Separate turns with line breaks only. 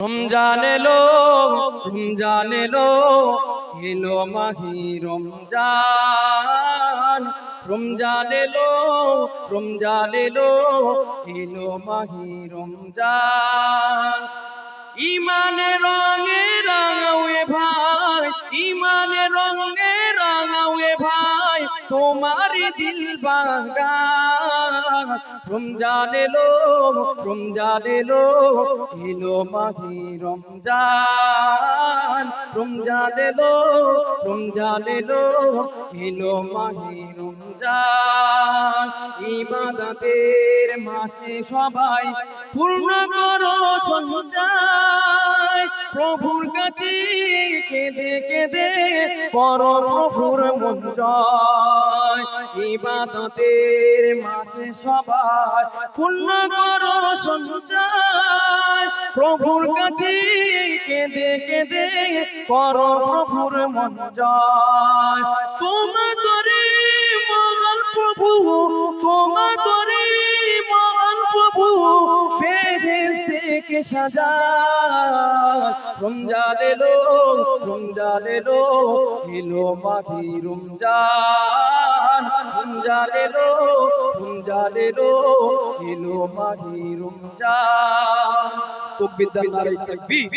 রমজান এলো, রমজান এলো, এলো মাহি রমজান। রমজান এলো, রমজান এলো, এলো মাহি রমজান। ইমানের রঙে রাঙাও এ ভাই, ইমানের রঙে রাঙাও এ ভাই, তোমার দিল বাগান। রমজান এলো, রমজান এলো, এলো মাহি রমজান। রমজান এলো, রমজান এলো, এলো মাহি রমজান। ইবাদতের মাসে সবাই পূর্ণ করো সঞ্চয়, প্রভুর কাছে কেঁদে কেঁদে করো প্রভুর মন জয়। ইবাদতের মাসে সবাই পূর্ণ করো সঞ্চয়, প্রভুর কাছে কেঁদে কেঁদে করো প্রভুর মন জয়। তোমার তরে মহান প্রভু, তোমার তরে মহান প্রভু বেহেশতে সাজায়। রমজান এলো, রমজান এলো, এলো মাহি রমজান। রমজান এলো, রমজান এলো, এলো মাহি রমজান। তাকবীর, নারে তাকবীর।